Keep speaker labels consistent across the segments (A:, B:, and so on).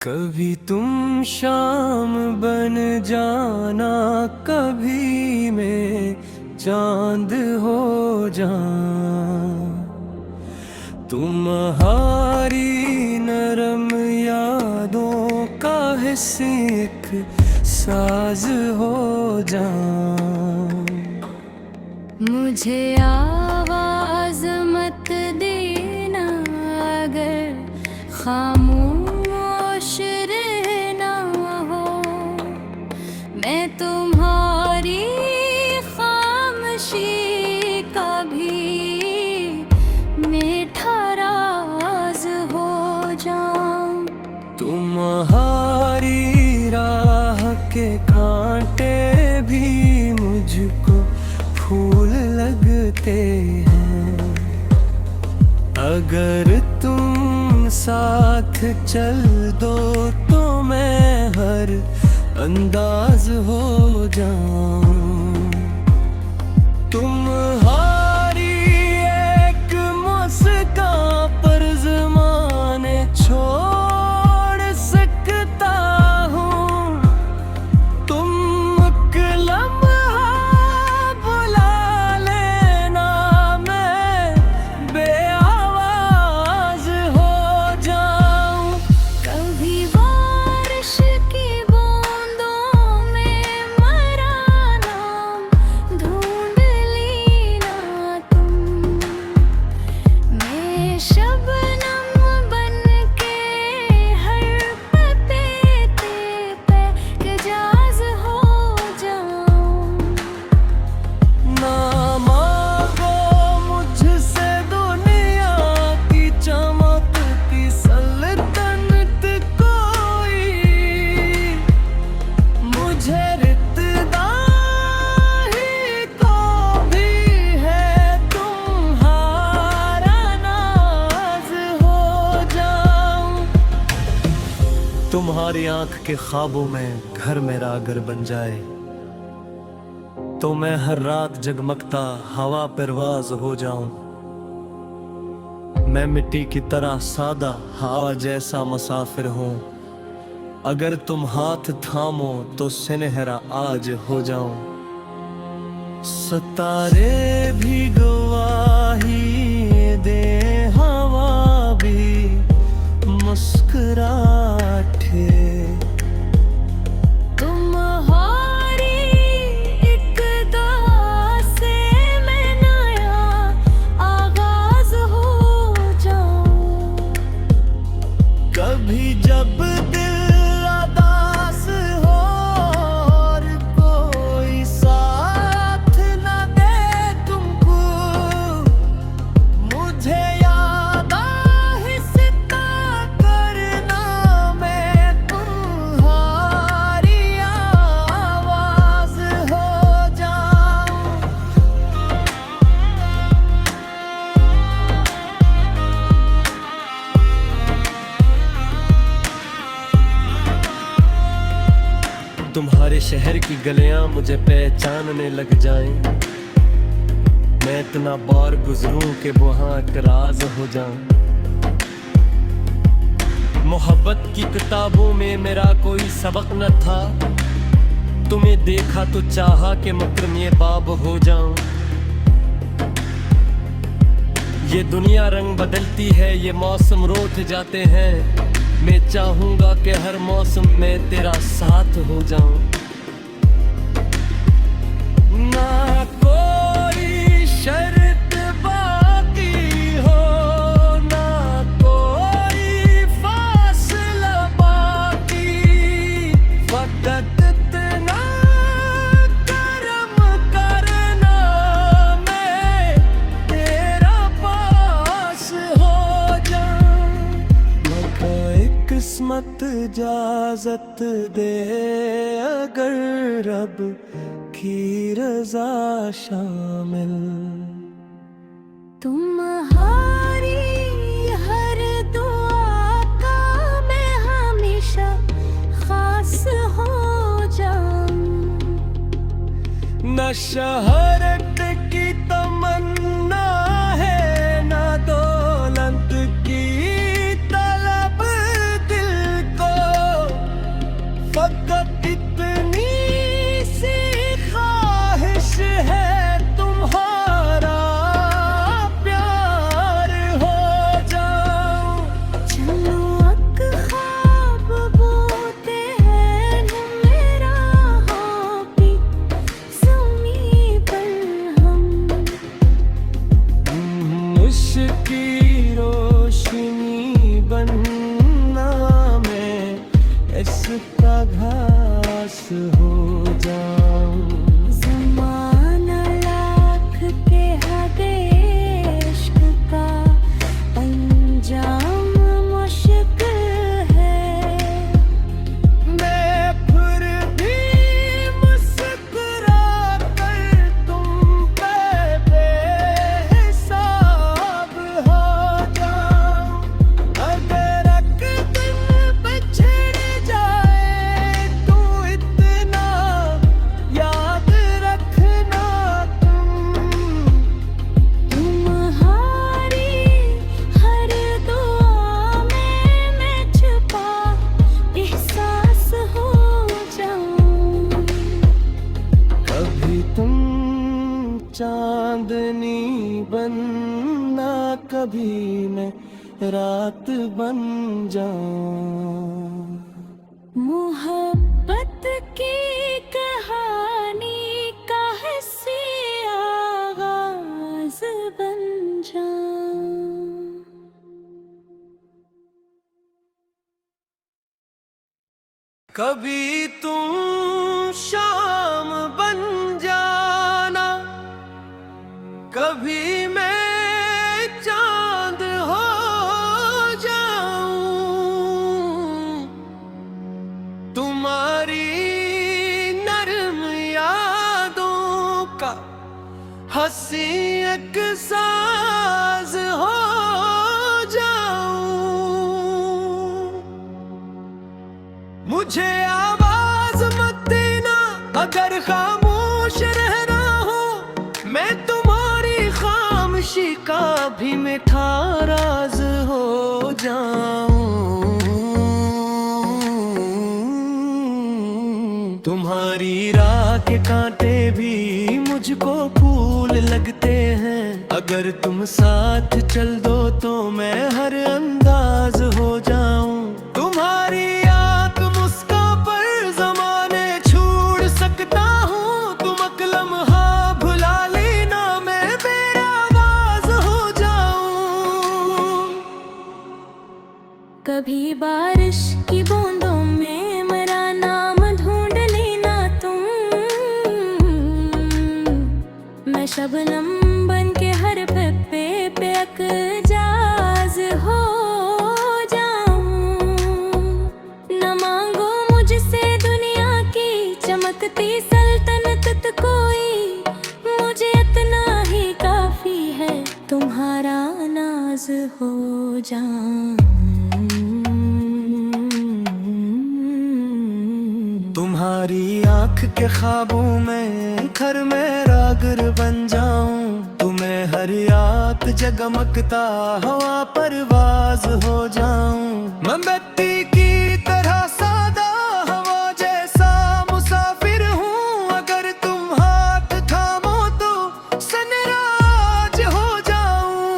A: कभी तुम शाम बन जाना, कभी मैं चांद हो जाऊं। तुम्हारी नरम यादों का हिस्सा एक साज हो जाऊं।
B: मुझे आवाज मत देना, अगर खामोश रहना हो। मैं तुम्हारी खामोशी का भी मीठा राज हो जाऊं।
A: तुम्हारी राह के कांटे भी मुझको फूल लगते हैं। अगर तुम साथ चल दो तो मैं हर अंदाज हो जाऊं। तुम्हारी एक मुस्कान पर ज़माने छोड़ सकता हूँ। तुम एक लम्हा बुला लेना, मैं बेआवाज हो जाऊं।
B: कभी बारिश की बूंदों में मेरा नाम ढूंढ लेना तुम। मैं शबनम बन के हर पत्ते पे गजाज हो जाऊं।
A: ना मांगो मुझसे दुनिया की चमकती सल्तनत कोई। मुझे रिश्तेदार ही को भी है तुम्हारा नाज हो जाऊं। तुम्हारी आंख के ख्वाबों में घर मेरा अगर बन जाए तो मैं हर रात जगमगता हवा परवाज हो जाऊं। मैं मिट्टी की तरह सादा हवा जैसा मुसाफिर हूं। अगर तुम हाथ थामो तो सुनहरा आज हो जाऊं। सितारे भी गवाही दे, हवा भी मुस्कुराते।
B: तुम्हारी एक दुआ से मैं नया आगाज हो जाऊं।
A: कभी जब दिल उदास हो और कोई साथ न दे तुमको, मुझे याद आहिस्ता करना, मैं तुम्हारी आवाज हो जाऊं। तुम्हारे शहर की गलियां मुझे पहचानने लग जाएं। मैं इतना बार गुजरूं कि वहां एक राज हो जाऊं। मोहब्बत की किताबों में मेरा कोई सबक न था। तुम्हें देखा तो चाहा कि मकरम ये बाब हो जाऊं। ये दुनिया रंग बदलती है, ये मौसम रोत जाते हैं। मैं चाहूंगा कि हर मौसम में तेरा साथ हो जाऊं। ना कोई शर्त बाकी हो, ना कोई फासला बाकी। वक्त इतना करम करना, मैं तेरा पास हो जाऊं। मगर किस्मत इजाजत दे, अगर रब की रजा शामिल।
B: तुम्हारी हर दुआ का मैं हमेशा खास हो जाऊं।
A: न शहरत की तमन्ना है, न दौलत की तलब दिल को। इतिहास हो जाऊं।
B: ज़माना लाख के हद इश्क का अंजाम मुश्किल है।
A: मैं फिर भी मुस्कुरा कर तुम पे बेहिसाब हो जाऊं। अगर एक दिन बिछड़ जाए तो इतना याद रखना
B: तुम्हारी हर दुआ में मैं छुपा एहसास हो जाऊं।
A: कभी तुम चांदनी बनना, कभी मैं रात बन जाऊं।
B: मोहब्बत की कहानी का हिस्से आगाज बन जाऊं।
A: कभी तुम शाम बन जाना, कभी मैं चांद हो जाऊं। तुम्हारी नरम यादों का हंसी एक साज हो जाऊं। मुझे आवाज मत देना अगर खामोश रहना हो, मैं तुम्हारी खामोशी का भी मीठा राज हो जाऊं। तुम्हारी राह के कांटे भी मुझको फूल लगते हैं, अगर तुम साथ चल दो तो मैं हर अंदाज हो जाऊं। तुम्हारी आंख मुस्कान पर ज़माने छोड़ सकता हूँ, तुम अकलम हाँ भुला लेना मैं बेआवाज हो जाऊं।
B: कभी बारिश की बूंदों में मेरा नाम ढूंढ लेना तुम। मैं शबनम बन के हर फप्पे पे अकजाज हो जाऊं। न मांगो मुझसे दुनिया की चमकती सल्तनत तो कोई, मुझे इतना ही काफी है तुम्हारा नाज हो जाऊं।
A: तुम्हारी आंख के ख्वाबों में घर मेरा घर बन जाऊं। तुम्हें हर याद जगमगता हवा परवाज हो जाऊं। मोमबत्ती की तरह सादा हवा जैसा मुसाफिर हूँ, अगर तुम हाथ थामो तो सनराज हो जाऊं।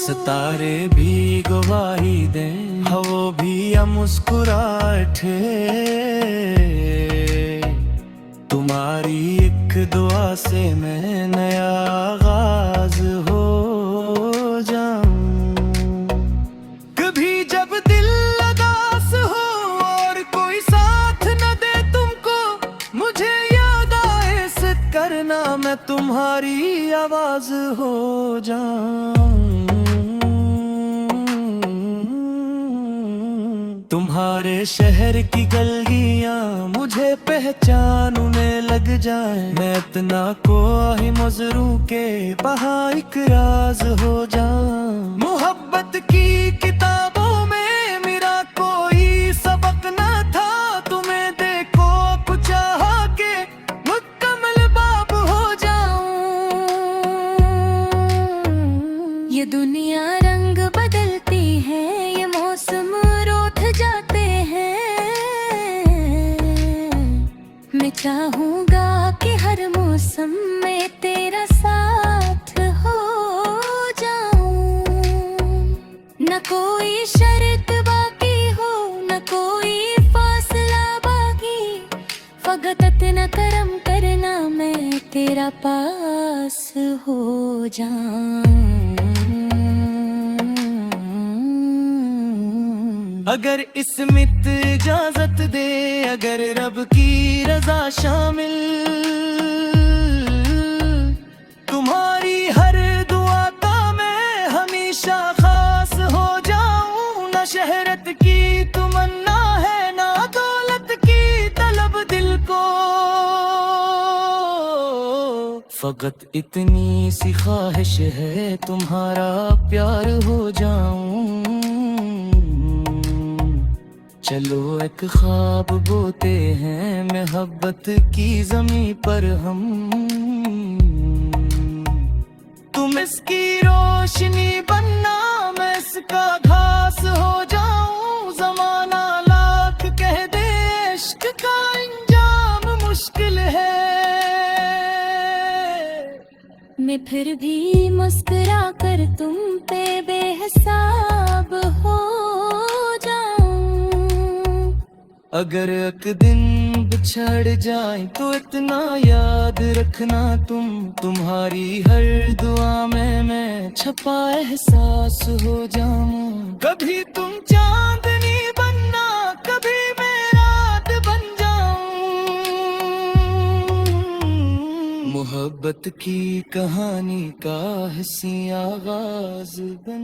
A: सितारे भी गवाही दें, हवा भी या मुस्कुराहटे, तुम्हारी एक दुआ से मैं नया आगाज हो जाऊं। कभी जब दिल उदास हो और कोई साथ न दे तुमको, मुझे याद आए सित करना मैं तुम्हारी आवाज हो जाऊं। तुम्हारे शहर की गलियां मुझे पहचानने लग जाए, मैं इतना कोई मजरू के बहा एक राज हो जाऊं। मोहब्बत की किताबों में मेरा कोई सबक न था, तुम्हें देखो कुछ के मुकम्मल बाब हो जाऊं।
B: ये दुनिया रंग बदलती है, ये मौसम रोठ जाते हैं। मैं चाहूंगा कि हर मौसम में तेरा साथ हो जाऊं। न कोई शर्त बाकी हो, न कोई फासला बाकी, फकत इतना करम करना मैं तेरा पास हो जाऊं।
A: अगर इसमित इजाजत दे, अगर रब की रजा शामिल, तुम्हारी हर दुआ का मैं हमेशा खास हो जाऊं। ना शहरत की तमन्ना है, ना दौलत की तलब दिल को, फकत इतनी सी ख्वाहिश है तुम्हारा प्यार हो जाऊं। चलो एक ख्वाब बोते हैं मोहब्बत की ज़मीं पर हम, तुम इसकी रोशनी बनना, मैं इसका घास हो जाऊं। ज़माना लाख कह दे इश्क का इंजाम मुश्किल है,
B: मैं फिर भी मुस्कुरा कर तुम पे बेहिसाब हो जाऊं।
A: अगर एक दिन बिछड़ जाए तो इतना याद रखना तुम, तुम्हारी हर दुआ में मैं छपा एहसास हो जाऊं। कभी तुम चांदनी बनना, कभी मैं रात बन जाऊं। मोहब्बत की कहानी का हंसी आगाज बन